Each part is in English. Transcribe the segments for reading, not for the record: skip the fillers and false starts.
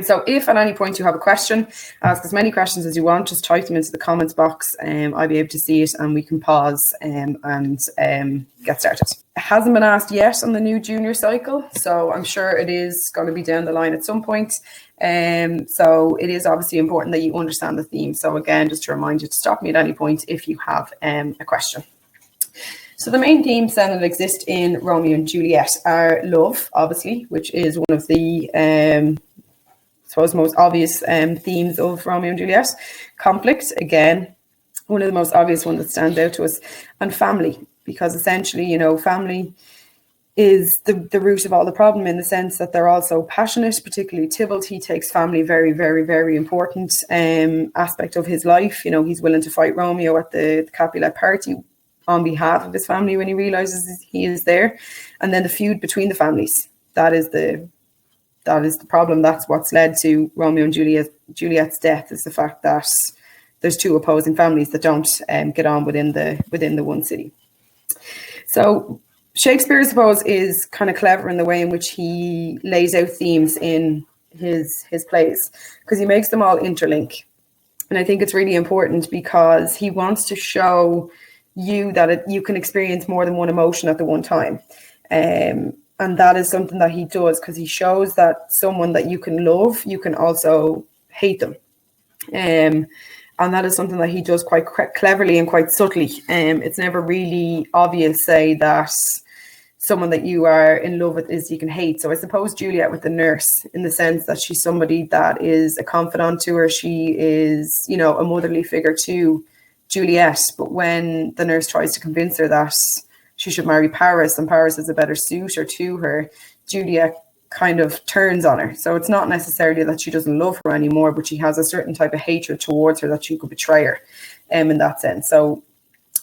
So if at any point you have a question, ask as many questions as you want, just type them into the comments box. I'll be able to see it and we can pause and get started. It hasn't been asked yet on the new junior cycle, so I'm sure it is going to be down the line at some point. So it is obviously important that you understand the theme. So again, just to remind you to stop me at any point if you have a question. So the main themes then that exist in Romeo and Juliet are love, obviously, which is one of the most obvious themes of Romeo and Juliet. Conflict, again, one of the most obvious ones that stands out to us. And family, because essentially, family is the root of all the problem, in the sense that they're also passionate, particularly Tybalt. He takes family very, very, very important aspect of his life. He's willing to fight Romeo at the Capulet party on behalf of his family when he realizes he is there. And then the feud between the families, that is the problem. That's what's led to Romeo and Juliet's death, is the fact that there's two opposing families that don't get on within the one city. So Shakespeare, I suppose, is kind of clever in the way in which he lays out themes in his plays, because he makes them all interlink. And I think it's really important because he wants to show you that you can experience more than one emotion at the one time. And that is something that he does, because he shows that someone that you can love, you can also hate them. And that is something that he does quite cleverly and quite subtly. It's never really obvious, say, that someone that you are in love with is you can hate. So I suppose Juliet with the nurse, in the sense that she's somebody that is a confidant to her. She is, a motherly figure to Juliet. But when the nurse tries to convince her that she should marry Paris and Paris is a better suitor to her, Juliet kind of turns on her. So it's not necessarily that she doesn't love her anymore, but she has a certain type of hatred towards her, that she could betray her in that sense. So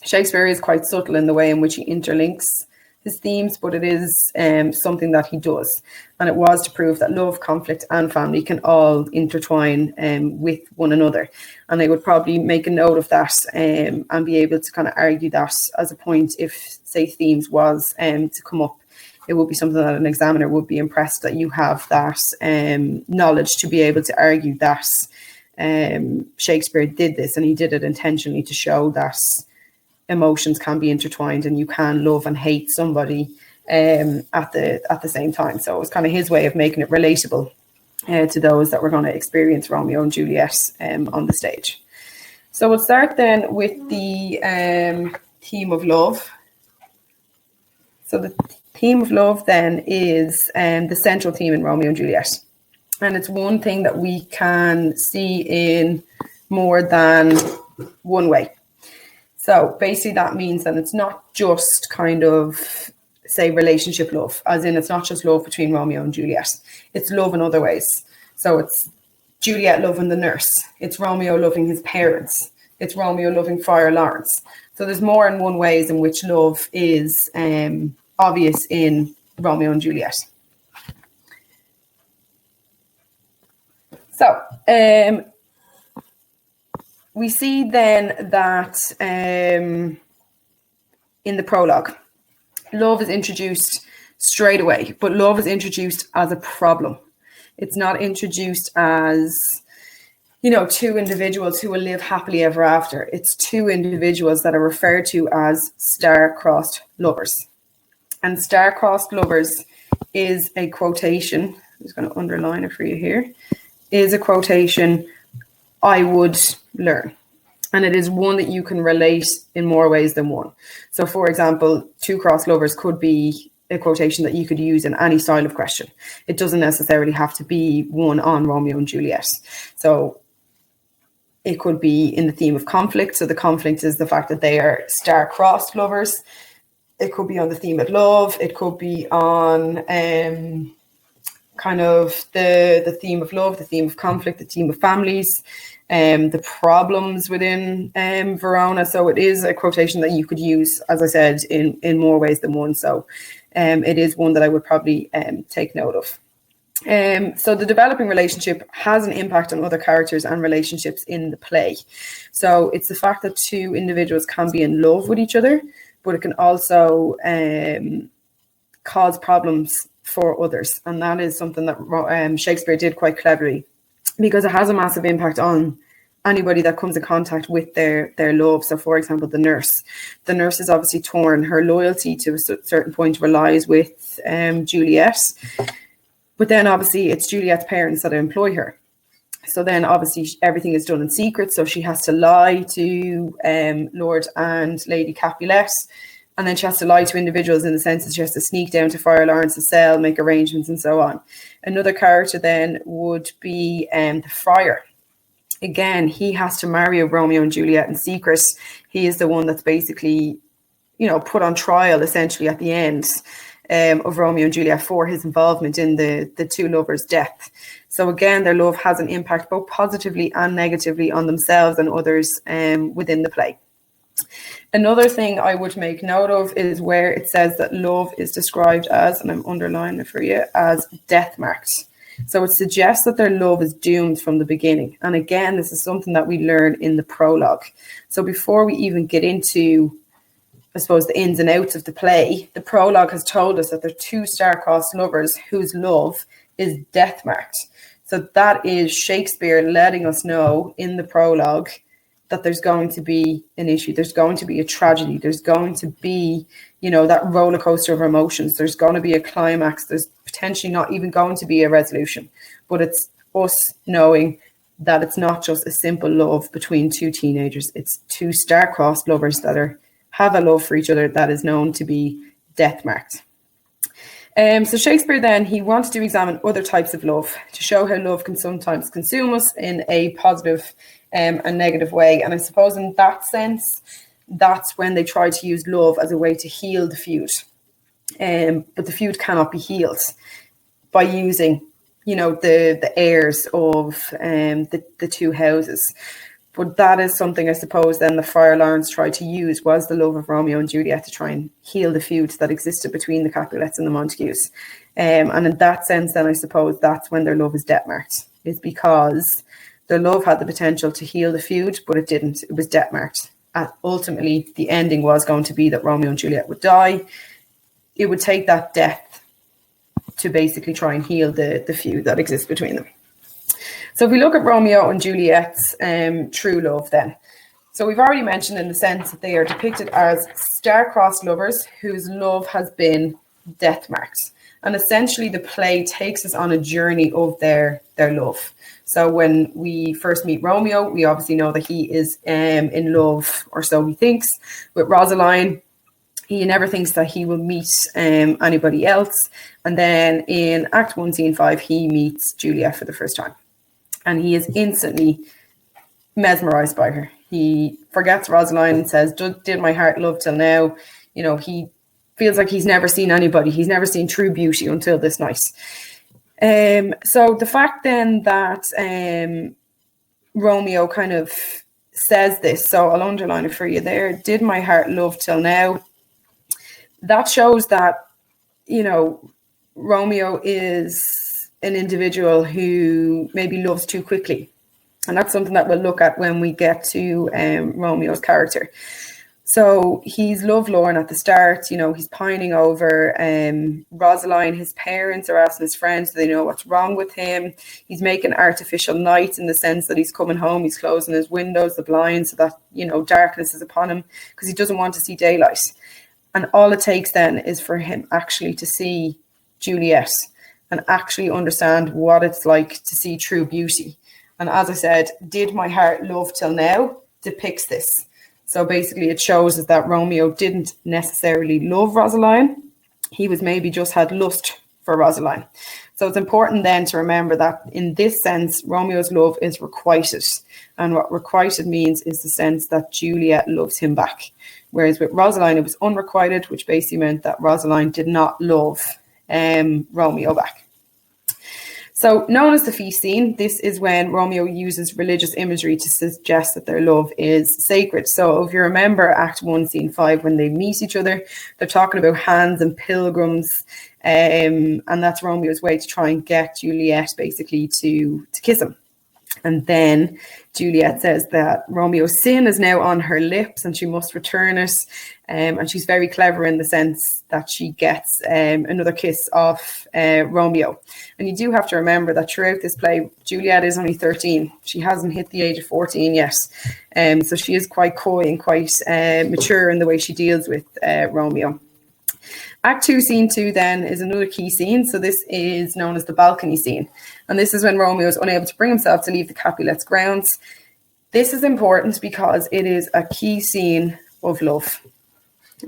Shakespeare is quite subtle in the way in which he interlinks his themes, but it is something that he does. And it was to prove that love, conflict and family can all intertwine with one another. And I would probably make a note of that and be able to kind of argue that as a point if, say, themes was to come up. It would be something that an examiner would be impressed that you have that knowledge to be able to argue that Shakespeare did this, and he did it intentionally to show that emotions can be intertwined and you can love and hate somebody at the same time. So it was kind of his way of making it relatable to those that were going to experience Romeo and Juliet on the stage. So we'll start then with the theme of love. So the theme of love then is the central theme in Romeo and Juliet. And it's one thing that we can see in more than one way. So basically that means that it's not just kind of, say, relationship love, as in it's not just love between Romeo and Juliet. It's love in other ways. So it's Juliet loving the nurse. It's Romeo loving his parents. It's Romeo loving Friar Lawrence. So there's more than one ways in which love is obvious in Romeo and Juliet. So we see then that in the prologue, love is introduced straight away, but love is introduced as a problem. It's not introduced as, two individuals who will live happily ever after. It's two individuals that are referred to as star-crossed lovers. And star-crossed lovers is a quotation, I'm just going to underline it for you here, is a quotation I would learn. And it is one that you can relate in more ways than one. So, for example, two crossed lovers could be a quotation that you could use in any style of question. It doesn't necessarily have to be one on Romeo and Juliet. So it could be in the theme of conflict. So the conflict is the fact that they are star-crossed lovers. It could be on the theme of love. It could be on kind of the theme of love, the theme of conflict, the theme of families, the problems within Verona. So it is a quotation that you could use, as I said, in more ways than one. So it is one that I would probably take note of. So the developing relationship has an impact on other characters and relationships in the play. So it's the fact that two individuals can be in love with each other, but it can also cause problems for others. And that is something that Shakespeare did quite cleverly, because it has a massive impact on anybody that comes in contact with their love. So, for example, the nurse. The nurse is obviously torn. Her loyalty to a certain point relies with Juliet. But then obviously it's Juliet's parents that employ her. So then obviously everything is done in secret. So she has to lie to Lord and Lady Capulet. And then she has to lie to individuals in the sense that she has to sneak down to Friar Lawrence's cell, make arrangements and so on. Another character then would be the friar. Again, he has to marry a Romeo and Juliet in secret. He is the one that's basically, put on trial essentially at the end of Romeo and Juliet for his involvement in the two lovers' death. So again, their love has an impact both positively and negatively on themselves and others within the play. Another thing I would make note of is where it says that love is described as, and I'm underlining it for you, as death marked. So it suggests that their love is doomed from the beginning. And again, this is something that we learn in the prologue. So before we even get into, I suppose, the ins and outs of the play, the prologue has told us that they're two star-crossed lovers whose love is death marked. So that is Shakespeare letting us know in the prologue that there's going to be an issue. There's going to be a tragedy. There's going to be, that roller coaster of emotions. There's going to be a climax. There's potentially not even going to be a resolution. But it's us knowing that it's not just a simple love between two teenagers. It's two star-crossed lovers that have a love for each other that is known to be death marked. So Shakespeare then, he wants to examine other types of love to show how love can sometimes consume us in a positive and negative way. And I suppose in that sense, that's when they try to use love as a way to heal the feud. But the feud cannot be healed by using, the heirs of the two houses. But that is something, I suppose, then the Friar Lawrence tried to use, was the love of Romeo and Juliet to try and heal the feud that existed between the Capulets and the Montagues. And in that sense, then I suppose that's when their love is death marked, is because their love had the potential to heal the feud, but it didn't. It was death marked. And ultimately, the ending was going to be that Romeo and Juliet would die. It would take that death to basically try and heal the feud that exists between them. So if we look at Romeo and Juliet's true love then. So we've already mentioned in the sense that they are depicted as star-crossed lovers whose love has been death marked. And essentially the play takes us on a journey of their love. So when we first meet Romeo, we obviously know that he is in love, or so he thinks, with Rosaline. He never thinks that he will meet anybody else. And then in Act 1, Scene 5, he meets Juliet for the first time. And he is instantly mesmerized by her. He forgets Rosaline and says, did my heart love till now? He feels like he's never seen anybody. He's never seen true beauty until this night. So the fact then that Romeo kind of says this, so I'll underline it for you there, did my heart love till now? That shows that, Romeo is an individual who maybe loves too quickly. And that's something that we'll look at when we get to Romeo's character. So he's lovelorn at the start, he's pining over Rosaline. His parents are asking his friends, do they know what's wrong with him? He's making artificial nights in the sense that he's coming home, he's closing his windows, the blinds, so that, darkness is upon him because he doesn't want to see daylight. And all it takes then is for him actually to see Juliet and actually understand what it's like to see true beauty. And as I said, did my heart love till now depicts this. So basically it shows us that Romeo didn't necessarily love Rosaline. He was maybe just had lust for Rosaline. So it's important then to remember that in this sense, Romeo's love is requited. And what requited means is the sense that Juliet loves him back. Whereas with Rosaline, it was unrequited, which basically meant that Rosaline did not love Romeo back. So known as the feast scene, this is when Romeo uses religious imagery to suggest that their love is sacred. So if you remember Act 1, Scene 5, when they meet each other, they're talking about hands and pilgrims, and that's Romeo's way to try and get Juliet basically to kiss him. And then Juliet says that Romeo's sin is now on her lips and she must return it. And she's very clever in the sense that she gets another kiss off Romeo. And you do have to remember that throughout this play, Juliet is only 13. She hasn't hit the age of 14 yet. So she is quite coy and quite mature in the way she deals with Romeo. Act 2, scene 2 then is another key scene. So this is known as the balcony scene. And this is when Romeo is unable to bring himself to leave the Capulets' grounds. This is important because it is a key scene of love.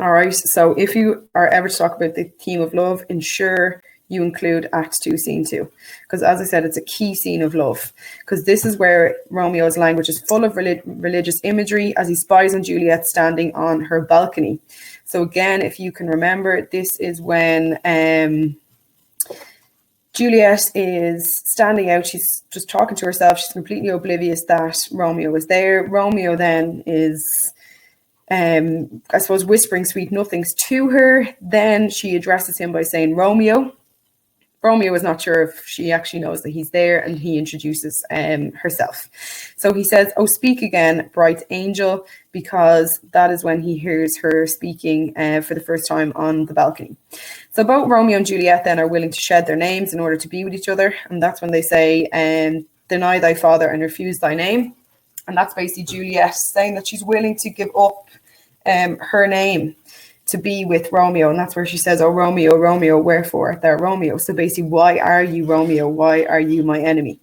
All right. So if you are ever to talk about the theme of love, ensure you include Act 2, scene 2. Because as I said, it's a key scene of love. Because this is where Romeo's language is full of religious imagery as he spies on Juliet standing on her balcony. So again, if you can remember, this is when Juliet is standing out. She's just talking to herself. She's completely oblivious that Romeo is there. Romeo then is, I suppose, whispering sweet nothings to her. Then she addresses him by saying, Romeo. Romeo is not sure if she actually knows that he's there, and he introduces herself. So he says, oh, speak again, bright angel, because that is when he hears her speaking for the first time on the balcony. So both Romeo and Juliet then are willing to shed their names in order to be with each other. And that's when they say, deny thy father and refuse thy name. And that's basically Juliet saying that she's willing to give up her name to be with Romeo. And that's where she says, oh, Romeo, Romeo, wherefore art thou Romeo? So basically, why are you Romeo? Why are you my enemy?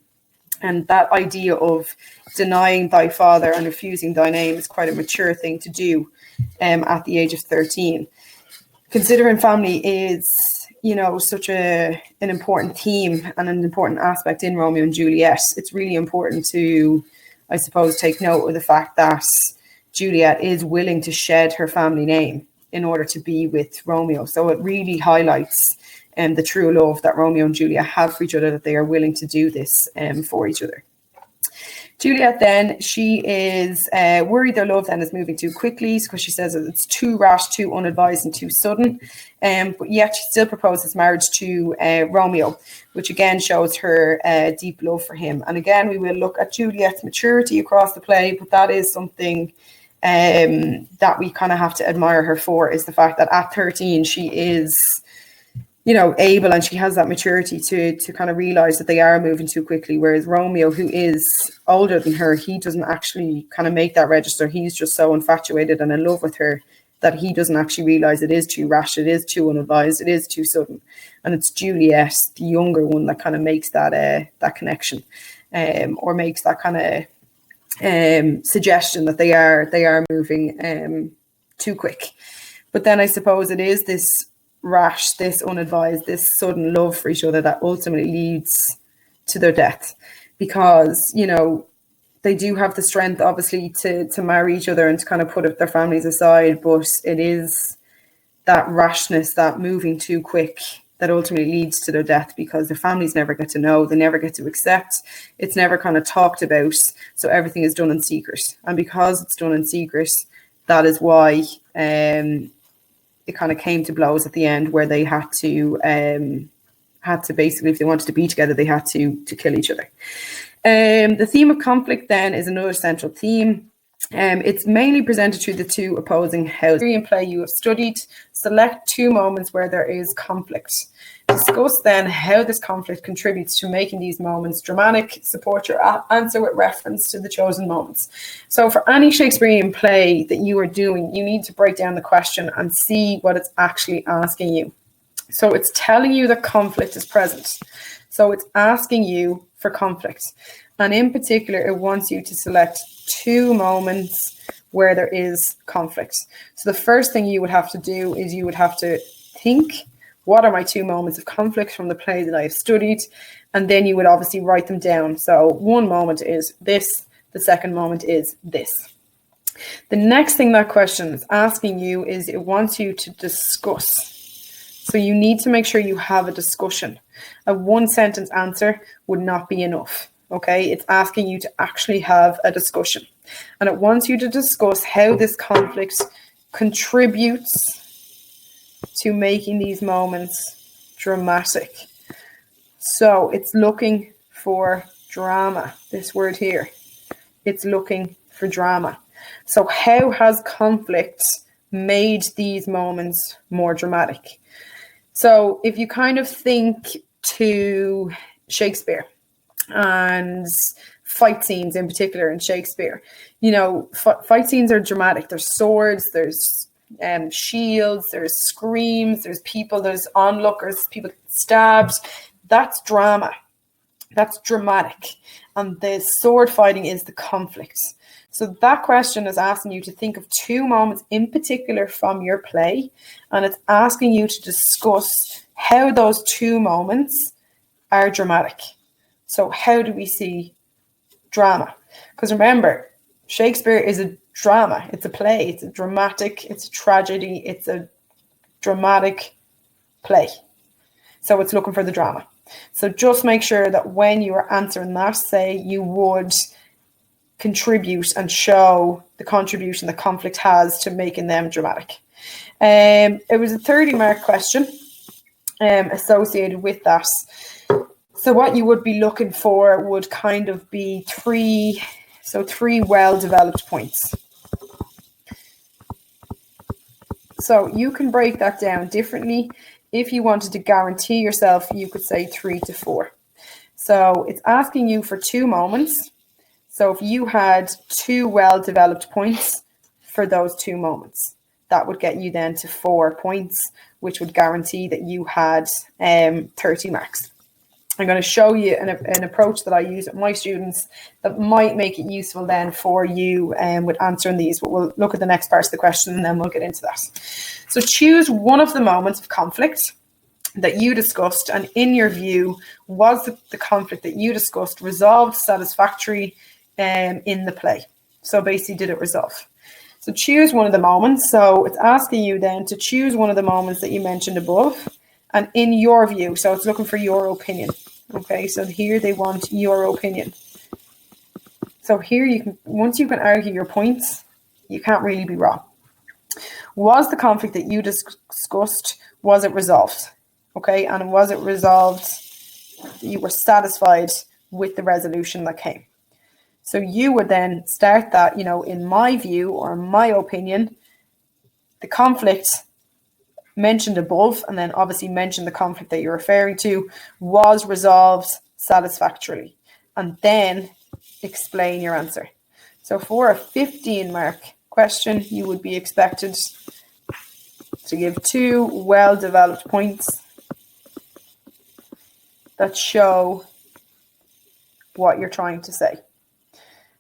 And that idea of denying thy father and refusing thy name is quite a mature thing to do at the age of 13. Considering family is, you know, such an important theme and an important aspect in Romeo and Juliet, it's really important to, I suppose, take note of the fact that Juliet is willing to shed her family name in order to be with Romeo. So it really highlights the true love that Romeo and Juliet have for each other, that they are willing to do this for each other. Juliet then, she is worried their love then is moving too quickly, because she says it's too rash, too unadvised and too sudden. But yet she still proposes marriage to Romeo, which again shows her deep love for him. And again, we will look at Juliet's maturity across the play, but that is something that we kind of have to admire her for, is the fact that at 13 she is, you know, able, and she has that maturity to kind of realize that they are moving too quickly. Whereas Romeo, who is older than her, he doesn't actually kind of make that register. He's just so infatuated and in love with her that he doesn't actually realize it is too rash, it is too unadvised, it is too sudden. And it's Juliet, the younger one, that kind of makes that connection, or makes that kind of suggestion that they are moving too quick. But then I suppose it is this rash, this unadvised, this sudden love for each other that ultimately leads to their death, because, you know, they do have the strength obviously to marry each other and to kind of put their families aside, but it is that rashness, that moving too quick, that ultimately leads to their death, because their families never get to know, they never get to accept, it's never kind of talked about, so everything is done in secret. And because it's done in secret, that is why it kind of came to blows at the end, where they had to basically, if they wanted to be together, they had to kill each other. The theme of conflict then is another central theme. It's mainly presented through the two opposing houses. In play you have studied, select two moments where there is conflict. Discuss then how this conflict contributes to making these moments dramatic. Support your answer with reference to the chosen moments. So for any Shakespearean play that you are doing, you need to break down the question and see what it's actually asking you. So it's telling you that conflict is present. So it's asking you for conflict. And in particular, it wants you to select two moments where there is conflict. So the first thing you would have to do is you would have to think, what are my two moments of conflict from the play that I have studied? And then you would obviously write them down. So one moment is this, the second moment is this. The next thing that question is asking you is it wants you to discuss. So you need to make sure you have a discussion. A one sentence answer would not be enough. Okay, it's asking you to actually have a discussion. And it wants you to discuss how this conflict contributes to making these moments dramatic. So it's looking for drama, this word here. It's looking for drama. So how has conflict made these moments more dramatic? So if you kind of think to Shakespeare and fight scenes in particular in Shakespeare, you know, fight scenes are dramatic. There's swords, there's shields, there's screams, there's people, there's onlookers, people stabbed. That's drama. That's dramatic. And the sword fighting is the conflict. So that question is asking you to think of two moments in particular from your play, and it's asking you to discuss how those two moments are dramatic. So how do we see drama? Because remember, Shakespeare is a drama. It's a play. It's a dramatic, it's a tragedy. It's a dramatic play. So it's looking for the drama. So just make sure that when you are answering that, say you would contribute and show the contribution that conflict has to making them dramatic. It was a 30-mark question associated with that. So what you would be looking for would kind of be three well-developed points. So you can break that down differently. If you wanted to guarantee yourself, you could say 3 to 4. So it's asking you for 2 moments. So if you had 2 well-developed points for those 2 moments, that would get you then to 4 points, which would guarantee that you had 30 marks. I'm going to show you an approach that I use with my students that might make it useful then for you with answering these, but we'll look at the next part of the question and then we'll get into that. So choose one of the moments of conflict that you discussed, and in your view, was the conflict that you discussed resolved satisfactorily in the play? So basically, did it resolve? So choose one of the moments. So it's asking you then to choose one of the moments that you mentioned above, and in your view, so it's looking for your opinion. Okay, so here they want your opinion. So here you can, once you can argue your points, you can't really be wrong. Was the conflict that you discussed, was it resolved? Okay, and was it resolved, you were satisfied with the resolution that came? So you would then start that, in my view or my opinion, the conflict mentioned above, and then obviously mention the conflict that you're referring to, was resolved satisfactorily, and then explain your answer. So for a 15-mark question, you would be expected to give 2 well-developed points that show what you're trying to say.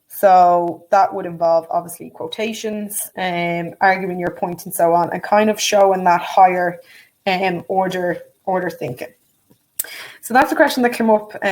So that would involve obviously quotations, arguing your point and so on, and kind of showing that higher order thinking. So that's a question that came up